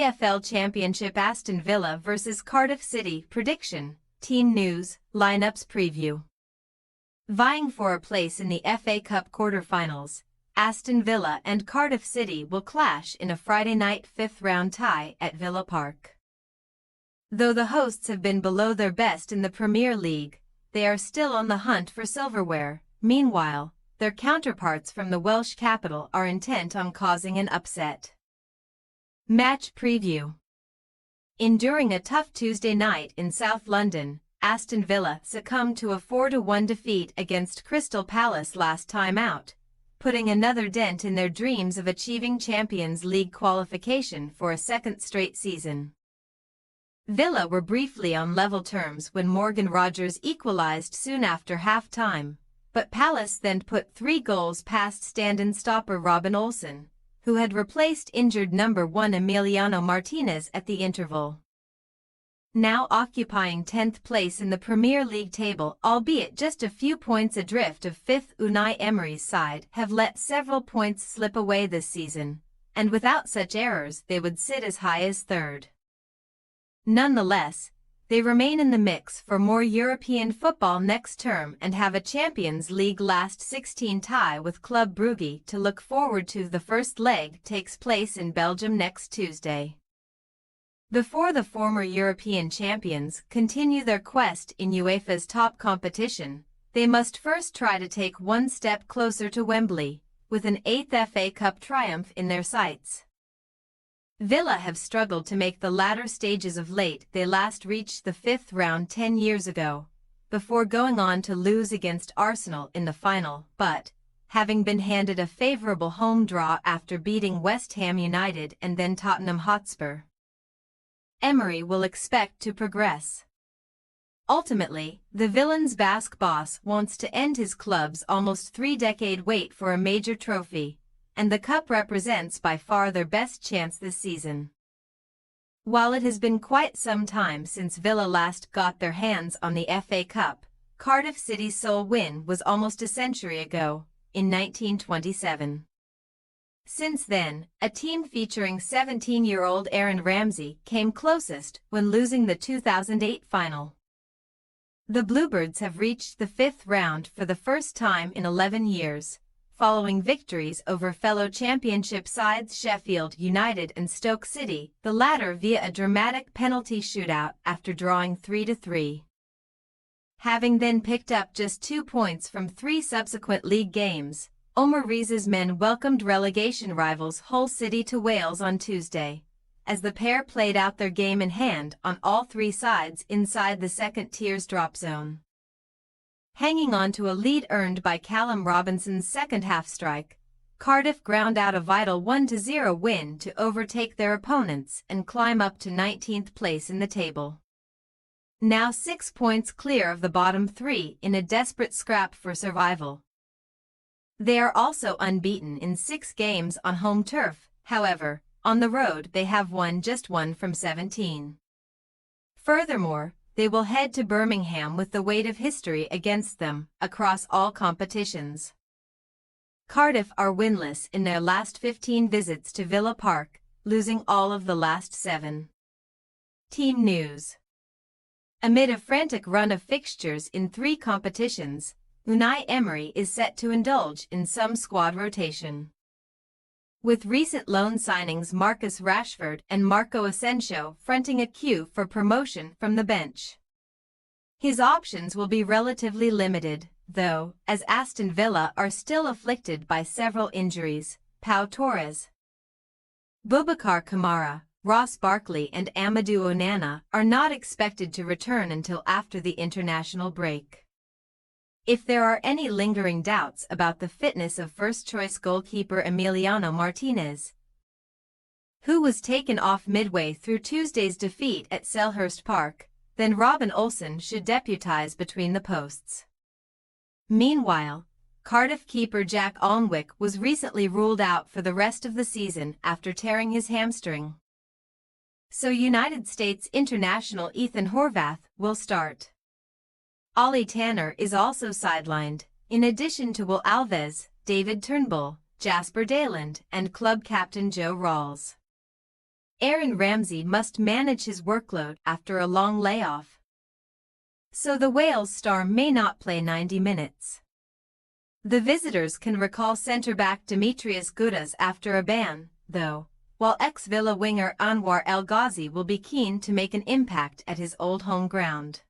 EFL Championship Aston Villa vs Cardiff City prediction, team news, lineups preview. Vying for a place in the FA Cup quarter-finals, Aston Villa and Cardiff City will clash in a Friday night fifth-round tie at Villa Park. Though the hosts have been below their best in the Premier League, they are still on the hunt for silverware. Meanwhile, their counterparts from the Welsh capital are intent on causing an upset. Match preview. Enduring a tough Tuesday night in South London, Aston Villa succumbed to a 4-1 defeat against Crystal Palace last time out, putting another dent in their dreams of achieving Champions League qualification for a second straight season. Villa were briefly on level terms when Morgan Rogers equalised soon after half-time, but Palace then put 3 goals past stand-in stopper Robin Olsen, who had replaced injured number 1 Emiliano Martinez at the interval. Now occupying 10th place in the Premier League table, albeit just a few points adrift of 5th, Unai Emery's side have let several points slip away this season, and without such errors they would sit as high as 3rd. Nonetheless, they remain in the mix for more European football next term and have a Champions League last 16 tie with Club Brugge to look forward to. The first leg takes place in Belgium next Tuesday. Before the former European champions continue their quest in UEFA's top competition, they must first try to take one step closer to Wembley, with an 8th FA Cup triumph in their sights. Villa have struggled to make the latter stages of late. They last reached the 5th round 10 years ago, before going on to lose against Arsenal in the final, but, having been handed a favourable home draw after beating West Ham United and then Tottenham Hotspur, Emery will expect to progress. Ultimately, the Villains' Basque boss wants to end his club's almost 3-decade wait for a major trophy, and the cup represents by far their best chance this season. While it has been quite some time since Villa last got their hands on the FA Cup, Cardiff City's sole win was almost a century ago, in 1927. Since then, a team featuring 17-year-old Aaron Ramsey came closest when losing the 2008 final. The Bluebirds have reached the 5th round for the first time in 11 years, following victories over fellow championship sides Sheffield United and Stoke City, the latter via a dramatic penalty shootout after drawing 3-3. Having then picked up just 2 points from 3 subsequent league games, Omar Rees's men welcomed relegation rivals Hull City to Wales on Tuesday, as the pair played out their game in hand on all 3 sides inside the second-tier's drop zone. Hanging on to a lead earned by Callum Robinson's second-half strike, Cardiff ground out a vital 1-0 win to overtake their opponents and climb up to 19th place in the table. Now 6 points clear of the bottom 3 in a desperate scrap for survival. They are also unbeaten in 6 games on home turf. However, on the road they have won just 1 from 17. Furthermore, they will head to Birmingham with the weight of history against them across all competitions. Cardiff are winless in their last 15 visits to Villa Park, losing all of the last 7. Team news. Amid a frantic run of fixtures in 3 competitions, Unai Emery is set to indulge in some squad rotation. With recent loan signings Marcus Rashford and Marco Asensio fronting a queue for promotion from the bench, his options will be relatively limited, though, as Aston Villa are still afflicted by several injuries. Pau Torres, Boubacar Kamara, Ross Barkley and Amadou Onana are not expected to return until after the international break. If there are any lingering doubts about the fitness of first-choice goalkeeper Emiliano Martinez, who was taken off midway through Tuesday's defeat at Selhurst Park, then Robin Olsen should deputise between the posts. Meanwhile, Cardiff keeper Jack Alnwick was recently ruled out for the rest of the season after tearing his hamstring. So United States international Ethan Horvath will start. Ollie Tanner is also sidelined, in addition to Will Alves, David Turnbull, Jasper Daland, and club captain Joe Rawls. Aaron Ramsey must manage his workload after a long layoff. So the Wales star may not play 90 minutes. The visitors can recall centre-back Demetrius Gudas after a ban, though, while ex-Villa winger Anwar El Ghazi will be keen to make an impact at his old home ground.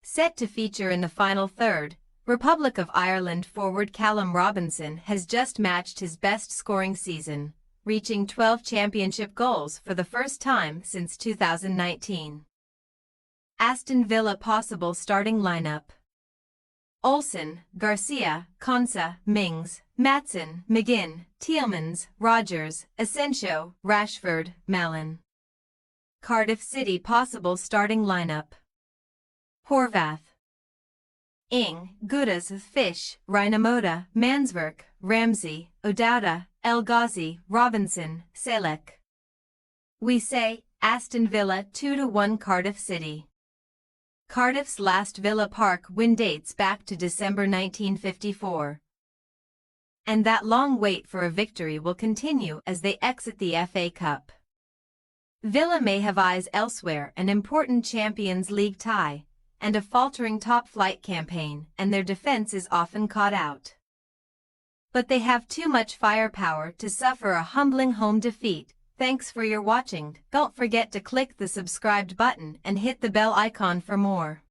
Set to feature in the final third, Republic of Ireland forward Callum Robinson has just matched his best scoring season, reaching 12 championship goals for the first time since 2019. Aston Villa possible starting lineup: Olsen, Garcia, Konsa, Mings, Maatsen, McGinn, Tielemans, Rodgers, Asensio, Rashford, Malen. Cardiff City possible starting lineup: Horvath, Ing, Gudas, Fish, Rinamoda, Mansverk, Ramsey, O'Dowda, El Ghazi, Robinson, Selec. We say, Aston Villa 2-1 Cardiff City. Cardiff's last Villa Park win dates back to December 1954. And that long wait for a victory will continue as they exit the FA Cup. Villa may have eyes elsewhere: an important Champions League tie, and a faltering top-flight campaign, and their defense is often caught out. But they have too much firepower to suffer a humbling home defeat. Thanks for your watching. Don't forget to click the subscribed button and hit the bell icon for more.